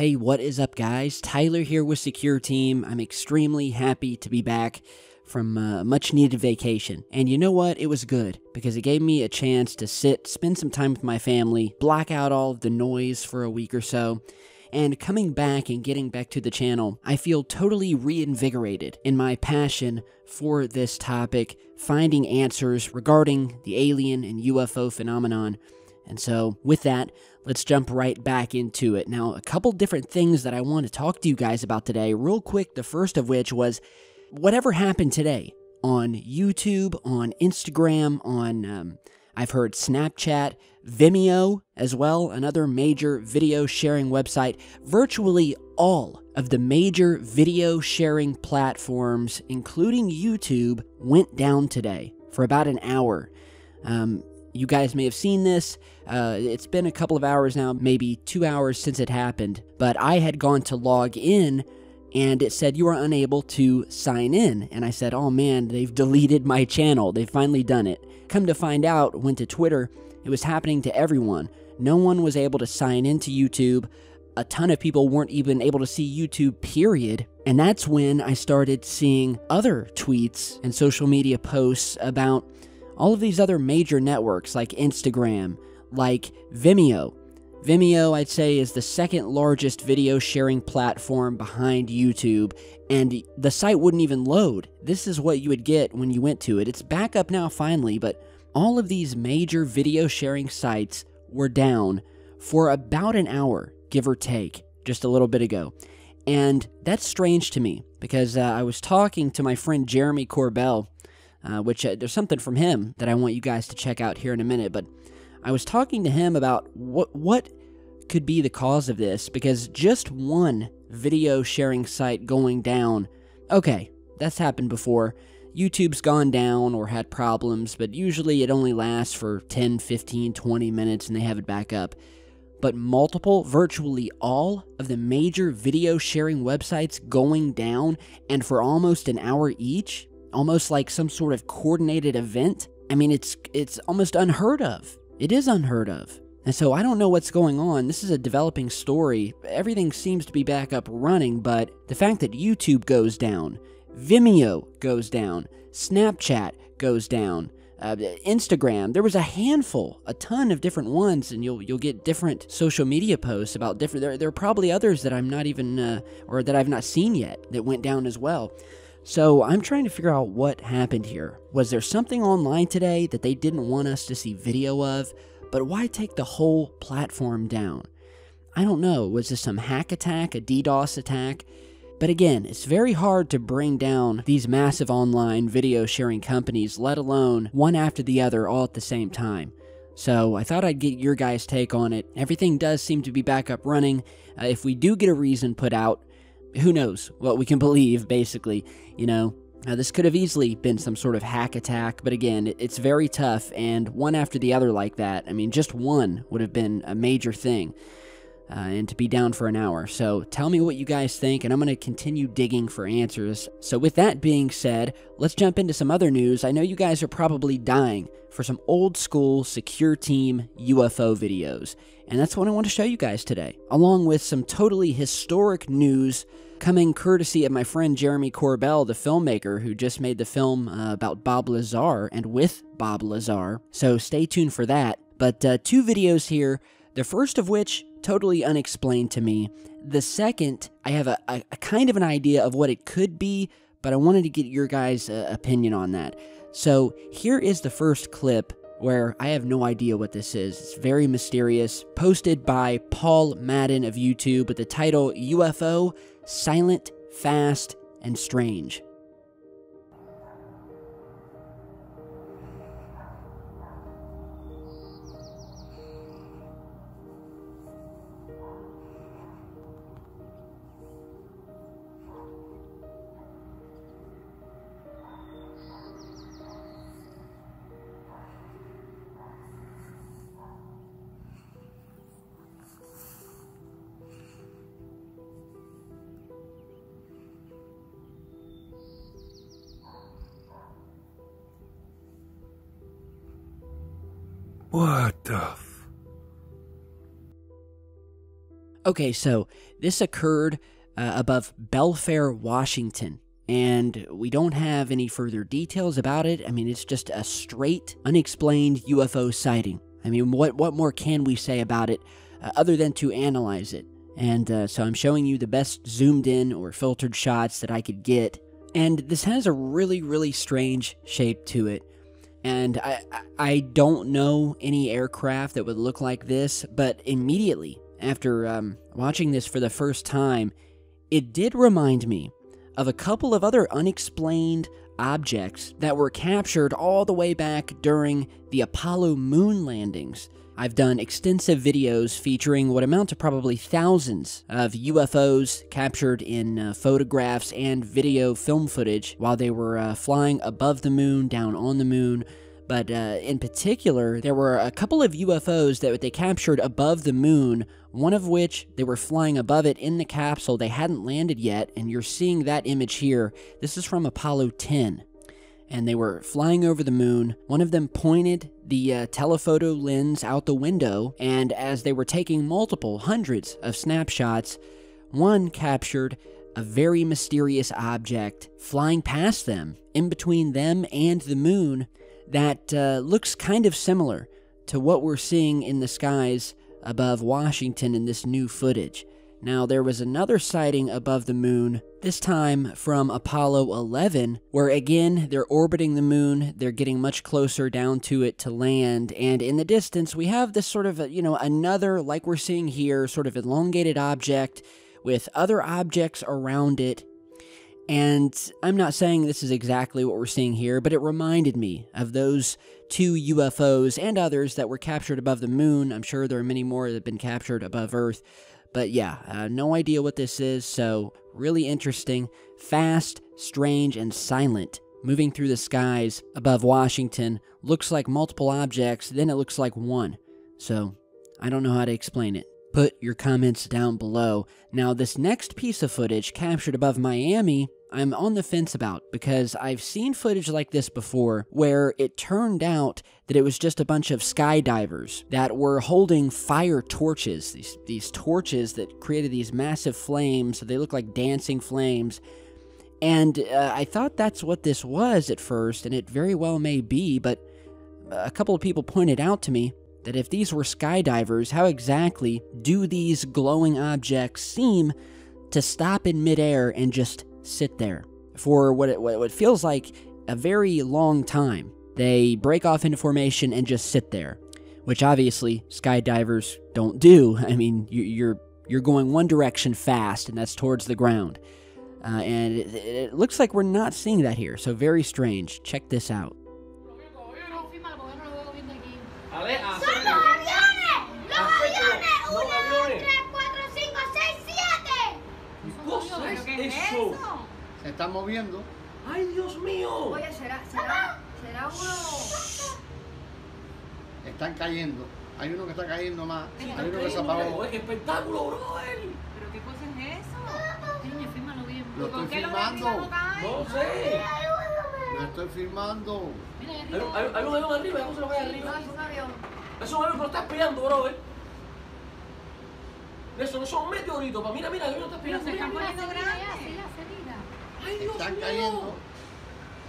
Hey, what is up, guys? Tyler here with Secureteam. I'm extremely happy to be back from a much-needed vacation. And you know what? It was good, because it gave me a chance to spend some time with my family, block out all of the noise for a week or so, and coming back and getting back to the channel, I feel totally reinvigorated in my passion for this topic, finding answers regarding the alien and UFO phenomenon. And so, with that, let's jump right back into it. Now, a couple different things that I want to talk to you guys about today. Real quick, the first of which was whatever happened today on YouTube, on Instagram, on, I've heard Snapchat, Vimeo as well, another major video sharing website. Virtually all of the major video sharing platforms, including YouTube, went down today for about an hour. You guys may have seen this. It's been a couple of hours now, maybe 2 hours since it happened, but I had gone to log in and it said you are unable to sign in. And I said, oh man, they've deleted my channel. They've finally done it. Come to find out, went to Twitter, it was happening to everyone. No one was able to sign into YouTube. A ton of people weren't even able to see YouTube, period. And that's when I started seeing other tweets and social media posts about all of these other major networks like Instagram, like Vimeo. Vimeo, I'd say, is the second largest video sharing platform behind YouTube, and the site wouldn't even load. This is what you would get when you went to it. It's back up now finally, but all of these major video sharing sites were down for about an hour, give or take, just a little bit ago. And that's strange to me, because I was talking to my friend Jeremy Korbel, which there's something from him that I want you guys to check out here in a minute, but I was talking to him about what could be the cause of this, because just one video sharing site going down, okay, that's happened before. YouTube's gone down or had problems, but usually it only lasts for 10, 15, 20 minutes and they have it back up. But multiple, virtually all of the major video sharing websites going down, and for almost an hour each, almost like some sort of coordinated event. I mean, it's almost unheard of. It is unheard of. And so I don't know what's going on. This is a developing story. Everything seems to be back up running, but the fact that YouTube goes down, Vimeo goes down, Snapchat goes down, Instagram, there was a ton of different ones, and you'll get different social media posts about different, there are probably others that I'm not even, or that I've not seen yet that went down as well. So I'm trying to figure out what happened here. Was there something online today that they didn't want us to see video of? But why take the whole platform down? I don't know. Was this some hack attack, a DDoS attack? But again, it's very hard to bring down these massive online video sharing companies, let alone one after the other all at the same time. So I thought I'd get your guys' take on it. Everything does seem to be back up running. If we do get a reason put out, who knows what we can believe, basically, you know. This could have easily been some sort of hack attack, but again, it's very tough, and one after the other like that, I mean, just one would have been a major thing, and to be down for an hour. So tell me what you guys think, and I'm going to continue digging for answers. So with that being said, let's jump into some other news. I know you guys are probably dying for some old school Secureteam UFO videos, and that's what I want to show you guys today, along with some totally historic news coming courtesy of my friend Jeremy Korbel, the filmmaker who just made the film about Bob Lazar and with Bob Lazar. So stay tuned for that. But two videos here, the first of which totally unexplained to me. The second, I have a kind of an idea of what it could be, but I wanted to get your guys' opinion on that. So here is the first clip, where I have no idea what this is. It's very mysterious, posted by Paul Madden of YouTube with the title UFO, Silent, Fast, and Strange. What the Okay, so this occurred above Belfair, Washington, and we don't have any further details about it. I mean, it's just a straight, unexplained UFO sighting. I mean, what more can we say about it other than to analyze it? And so I'm showing you the best zoomed in or filtered shots that I could get. And this has a really, really strange shape to it. And I don't know any aircraft that would look like this, but immediately after watching this for the first time, it did remind me of a couple of other unexplained objects that were captured all the way back during the Apollo moon landings. I've done extensive videos featuring what amount to probably thousands of UFOs captured in photographs and video film footage while they were flying above the moon, down on the moon. But in particular, there were a couple of UFOs that they captured above the moon, one of which they were flying above it in the capsule. They hadn't landed yet, and you're seeing that image here. This is from Apollo 10. And they were flying over the moon. One of them pointed the telephoto lens out the window, and as they were taking hundreds of snapshots, one captured a very mysterious object flying past them, in between them and the moon, that looks kind of similar to what we're seeing in the skies above Washington in this new footage. Now, there was another sighting above the moon, this time from Apollo 11, where again, they're orbiting the moon, they're getting much closer down to it to land, and in the distance, we have this sort of, another, like we're seeing here, sort of elongated object with other objects around it. And I'm not saying this is exactly what we're seeing here, but it reminded me of those two UFOs and others that were captured above the moon. I'm sure there are many more that have been captured above Earth. But yeah, no idea what this is, so really interesting, fast, strange, and silent. Moving through the skies above Washington, looks like multiple objects, then it looks like one. So, I don't know how to explain it. Put your comments down below. Now, this next piece of footage captured above Miami, I'm on the fence about, because I've seen footage like this before where it turned out that it was just a bunch of skydivers that were holding fire torches, these torches that created these massive flames, so they look like dancing flames. And I thought that's what this was at first, and it very well may be, but a couple of people pointed out to me that if these were skydivers, how exactly do these glowing objects seem to stop in midair and just sit there for what feels like a very long time? They break off into formation and just sit there, which obviously skydivers don't do. I mean, you're going one direction fast, and that's towards the ground. And it looks like we're not seeing that here, so very strange. Check this out. Se están moviendo. ¡Ay, Dios mío! Oye, ¿será uno? Están cayendo. Hay uno que está cayendo más. Hay uno que se Increíble. apagó. Oye, ¡qué espectáculo, brother! ¿Pero qué cosa es eso? Niña, fírmalo bien. Lo ¿Por estoy qué los de filmando. arriba no caen? No sé. Lo estoy filmando. Mira, ahí Hay arriba. un avión arriba, ¿cómo se lo ve No, arriba? es un avión. Es un avión que lo está espiando, brother. Eso no son meteoritos, pa. Mira, el avión lo está Pero espiando. se están Mira. poniendo grandes. ¡Ay, Dios Están mío! cayendo.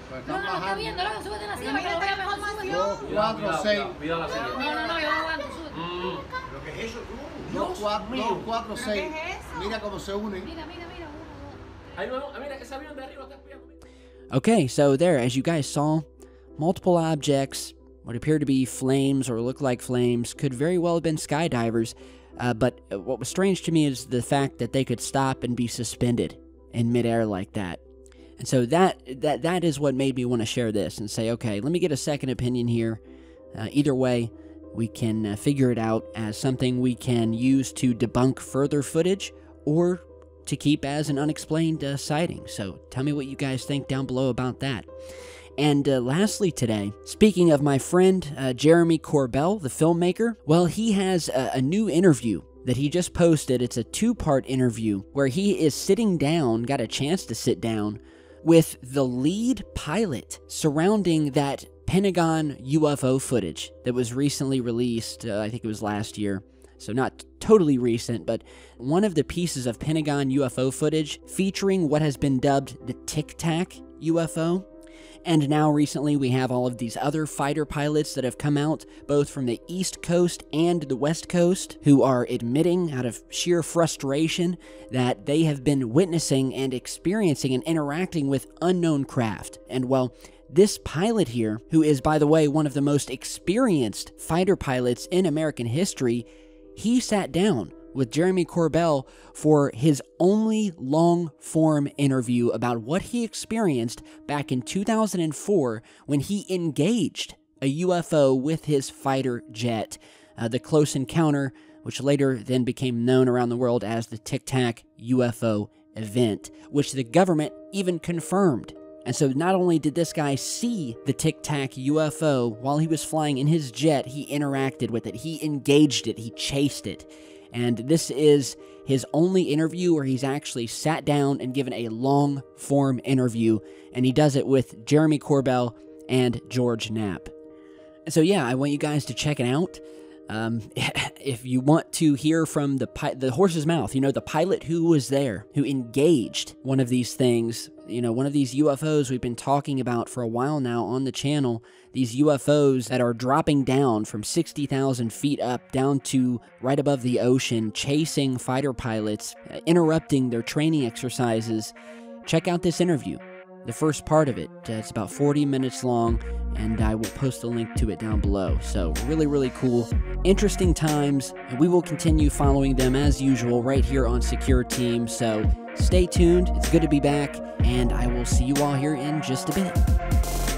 Pero No, están está bajando. viendo, luego súbete en la silla para que lo vea mejor. Súbete. 2, 4, 6. Cuidado la silla. No, yo no aguanto, súbete. ¿Pero qué es eso tú? Dios 2, 4, mío. 2, 4, ¿Pero 6. qué es eso? Mira cómo se unen. Mira, uno, dos. Hay un avión, mira, ese avión de arriba lo está espiando. Okay, so there, as you guys saw, multiple objects, what appear to be flames or look like flames, could very well have been skydivers, but what was strange to me is the fact that they could stop and be suspended in midair like that. And so that is what made me want to share this and say, okay, let me get a second opinion here. Either way, we can figure it out as something we can use to debunk further footage or to keep as an unexplained sighting. So tell me what you guys think down below about that. And lastly today, speaking of my friend Jeremy Korbel, the filmmaker, well, he has a new interview that he just posted. It's a 2-part interview where he is sitting down, got a chance to sit down, with the lead pilot surrounding that Pentagon UFO footage that was recently released, I think it was last year. so not totally recent, but one of the pieces of Pentagon UFO footage featuring what has been dubbed the Tic Tac UFO. And now recently we have all of these other fighter pilots that have come out, both from the East Coast and the West Coast, who are admitting out of sheer frustration that they have been witnessing and experiencing and interacting with unknown craft. And well, this pilot here, who is, by the way, one of the most experienced fighter pilots in American history, he sat down with Jeremy Korbel for his only long-form interview about what he experienced back in 2004 when he engaged a UFO with his fighter jet. The close encounter, which later then became known around the world as the Tic Tac UFO event, which the government even confirmed. And so not only did this guy see the Tic Tac UFO while he was flying in his jet, he interacted with it, he engaged it, he chased it. And this is his only interview where he's actually sat down and given a long-form interview, and he does it with Jeremy Korbel and George Knapp. And so yeah, I want you guys to check it out. If you want to hear from the horse's mouth, the pilot who was there, who engaged one of these things, one of these UFOs we've been talking about for a while now on the channel, these UFOs that are dropping down from 60,000 feet up down to right above the ocean, chasing fighter pilots, interrupting their training exercises. Check out this interview. The first part of it, it's about 40 minutes long, and I will post a link to it down below. So really, really cool, interesting times, and we will continue following them as usual right here on Secureteam. So stay tuned, it's good to be back, and I will see you all here in just a bit.